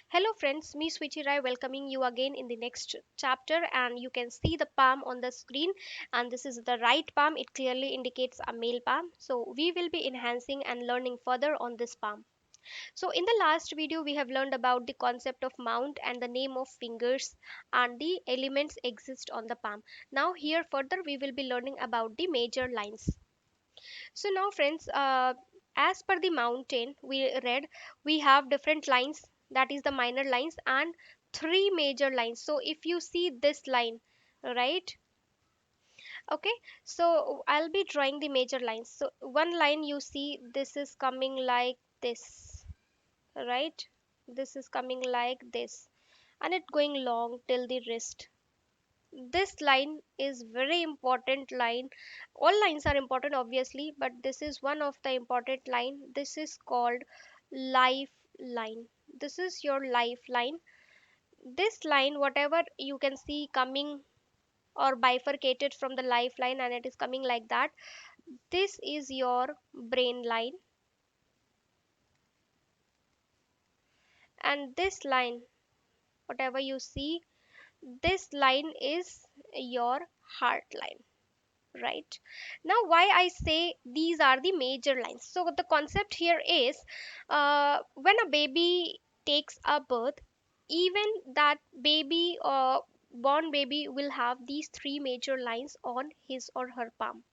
Hello friends, me Sweetie Rai welcoming you again in the next chapter, and you can see the palm on the screen, and this is the right palm. It clearly indicates a male palm. So we will be enhancing and learning further on this palm. So in the last video we have learned about the concept of mount and the name of fingers and the elements exist on the palm. Now here further we will be learning about the major lines. So now friends, as per the mountain we read, we have different lines, that is the minor lines, and three major lines. So if you see this line, right? Okay, so I'll be drawing the major lines. So one line you see, this is coming like this, right? This is coming like this, and it going long till the wrist. This line is very important line. All lines are important obviously, but this is one of the important line. This is called lifeline. This is your lifeline. This line, whatever you can see coming or bifurcated from the lifeline, and it is coming like that, this is your brain line. And this line, whatever you see, this line is your heart line. Right now, why I say these are the major lines? So the concept here is, when a baby takes a birth, even that baby or born baby will have these three major lines on his or her palm.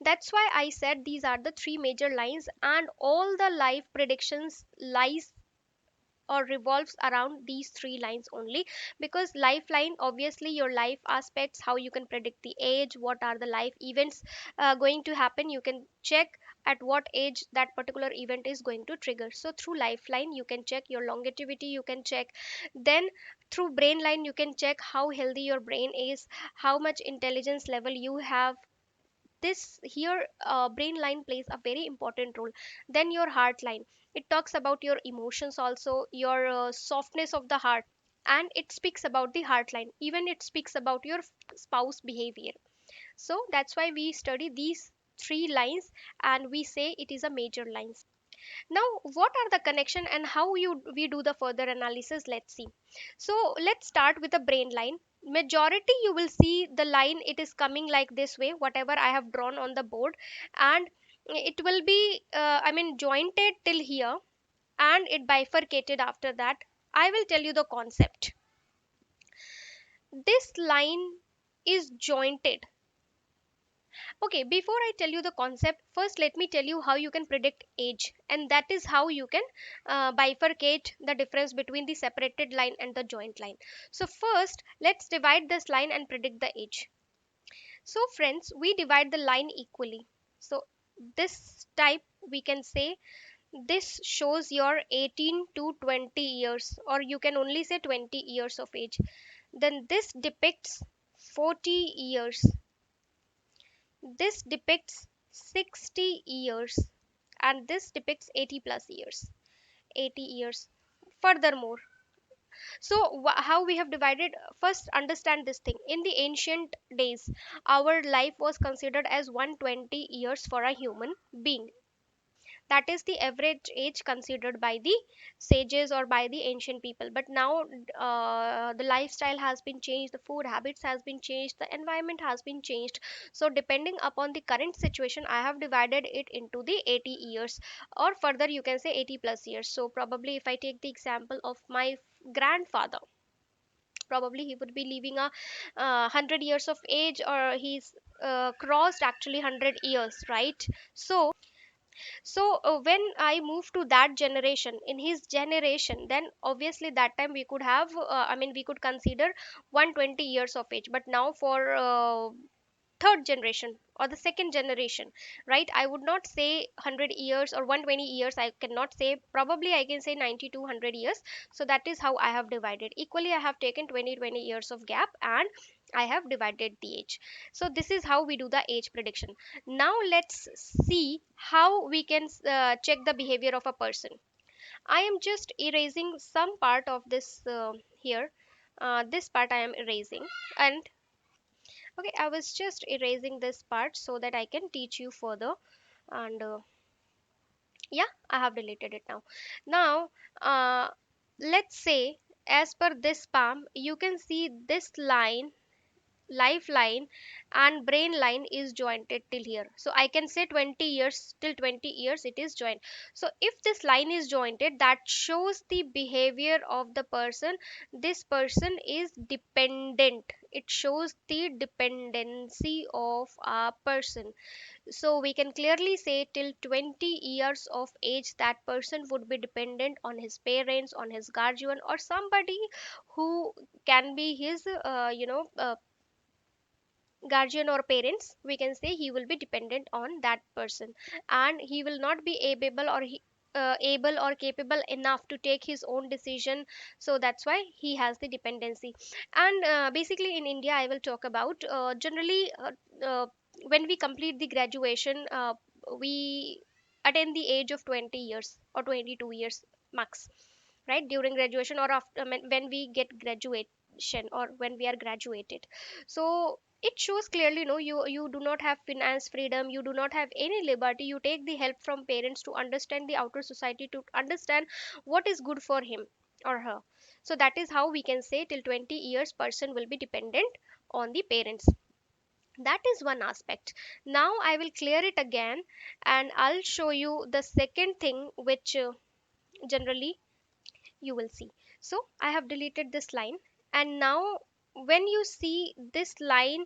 That's why I said these are the three major lines, and all the life predictions lies or revolves around these three lines only. Because lifeline, obviously your life aspects, how you can predict the age, what are the life events going to happen, you can check at what age that particular event is going to trigger. So through lifeline you can check your longevity, you can check. Then through brain line you can check how healthy your brain is, how much intelligence level you have. This here, brain line plays a very important role. Then your heart line, it talks about your emotions, also your softness of the heart, and it speaks about the heart line, even it speaks about your spouse behavior. So that's why we study these three lines, and we say it is a major lines. Now what are the connection and how you we do the further analysis? Let's see. So let's start with the brain line. Majority you will see the line, it is coming like this way, whatever I have drawn on the board, and it will be jointed till here, and it bifurcated after that. I will tell you the concept. This line is jointed. Okay, before I tell you the concept, first let me tell you how you can predict age, and that is how you can bifurcate the difference between the separated line and the joint line. So, first, let's divide this line and predict the age. So, friends, we divide the line equally. So, this type we can say this shows your 18 to 20 years, or you can only say 20 years of age. Then, this depicts 40 years, this depicts 60 years, and this depicts 80 plus years. 80 years. Furthermore, so how we have divided, first understand this thing. In the ancient days, our life was considered as 120 years for a human being. That is the average age considered by the sages or by the ancient people. But now the lifestyle has been changed, the food habits has been changed, the environment has been changed. So depending upon the current situation, I have divided it into the 80 years, or further you can say 80 plus years. So probably if I take the example of my grandfather, probably he would be living a 100 years of age, or he's crossed actually 100 years, right? So when I move to that generation, in his generation, then obviously that time we could have, we could consider 120 years of age. But now for third generation or the second generation, right, I would not say 100 years or 120 years, I cannot say, probably I can say 90 to 100 years. So that is how I have divided equally. I have taken 20 years of gap, and I have divided the age. So this is how we do the age prediction. Now let's see how we can check the behavior of a person. I am just erasing some part of this here. This part I am erasing, and okay, I was just erasing this part so that I can teach you further. And yeah, I have deleted it now. Now, uh, let's say, as per this palm, you can see this line, lifeline and brain line is jointed till here. So I can say 20 years, till 20 years it is joined. So if this line is jointed, that shows the behavior of the person. This person is dependent. It shows the dependency of a person. So we can clearly say till 20 years of age that person would be dependent on his parents, on his guardian, or somebody who can be his guardian or parents. We can say he will be dependent on that person, and he will not be able or capable enough to take his own decision. So that's why he has the dependency. And basically in India, I will talk about generally when we complete the graduation, we attain the age of 20 years or 22 years max, right? During graduation or after, when we get graduation or when we are graduated. So it shows clearly, no, you do not have finance freedom, you do not have any liberty. You take the help from parents to understand the outer society, to understand what is good for him or her. So that is how we can say till 20 years person will be dependent on the parents. That is one aspect. Now I will clear it again, and I'll show you the second thing which generally you will see. So I have deleted this line, and now when you see this line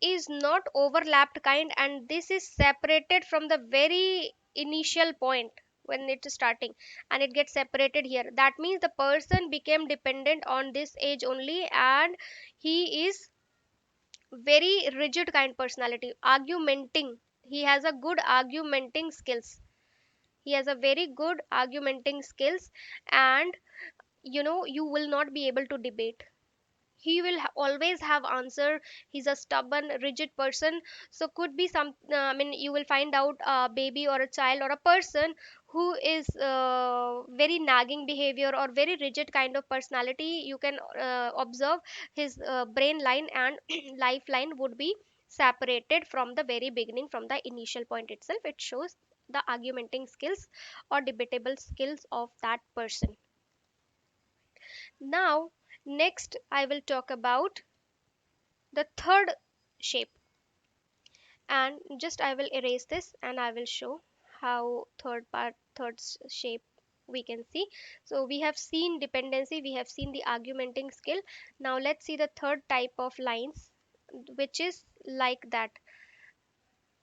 is not overlapped kind, and this is separated from the very initial point when it is starting, and it gets separated here, that means the person became dependent on this age only, and he is very rigid kind personality, argumenting. He has a good argumenting skills. He has a very good argumenting skills, and you will not be able to debate. He will always have answer. He's a stubborn rigid person. So could be some, I mean, you will find out a baby or a child or a person who is very nagging behavior or very rigid kind of personality. You can observe his brain line and lifeline would be separated from the very beginning, from the initial point itself. It shows the argumenting skills or debatable skills of that person. Now, next I will talk about the third shape, and just I will erase this and I will show how shape we can see. So we have seen dependency, we have seen the argumenting skill. Now let's see the third type of lines, which is like that.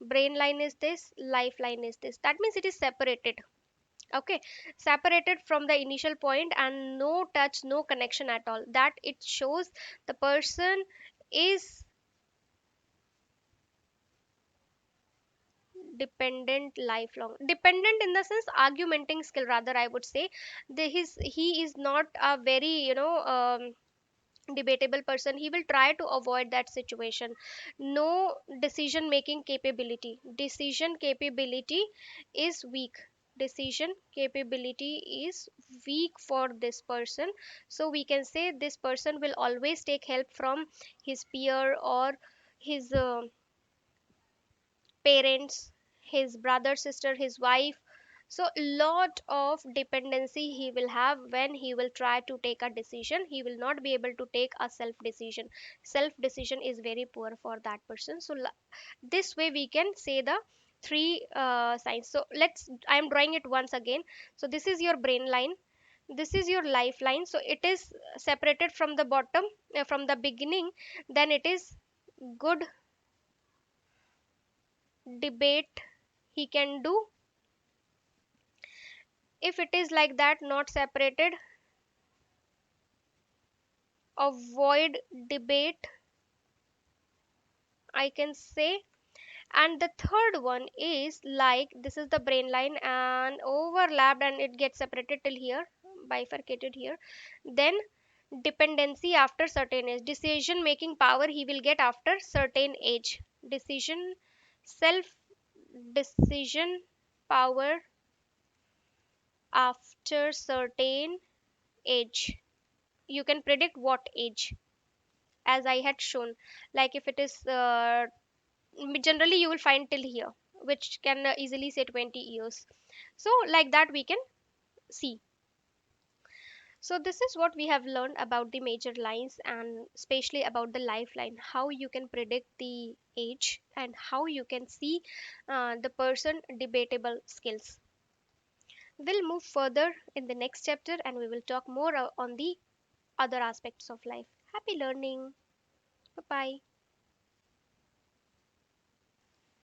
Brain line is this, lifeline is this. That means it is separated. Okay, separated from the initial point and no touch, no connection at all. That it shows the person is dependent, lifelong dependent, in the sense argumenting skill, rather I would say. He is not a very debatable person. He will try to avoid that situation. No decision making capability. Decision capability is weak. Decision capability is weak for this person. So we can say this person will always take help from his peer or his parents, his brother, sister, his wife. So lot of dependency he will have when he will try to take a decision. He will not be able to take a self decision. Self decision is very poor for that person. So this way we can say the three signs. So let's, I am drawing it once again. So this is your brain line, this is your lifeline. So it is separated from the bottom, from the beginning. Then it is good debate he can do. If it is like that, not separated, avoid debate, I can say. And the third one is like this is the brain line and overlapped and it gets separated till here, bifurcated here. Then dependency after certain age, decision making power he will get after certain age. Decision, self decision power after certain age. You can predict what age, as I had shown. Like if it is generally you will find till here, which can easily say 20 years. So like that we can see. So this is what we have learned about the major lines, and especially about the lifeline, how you can predict the age and how you can see the person debatable skills. We'll move further in the next chapter and we will talk more on the other aspects of life. Happy learning. Bye bye.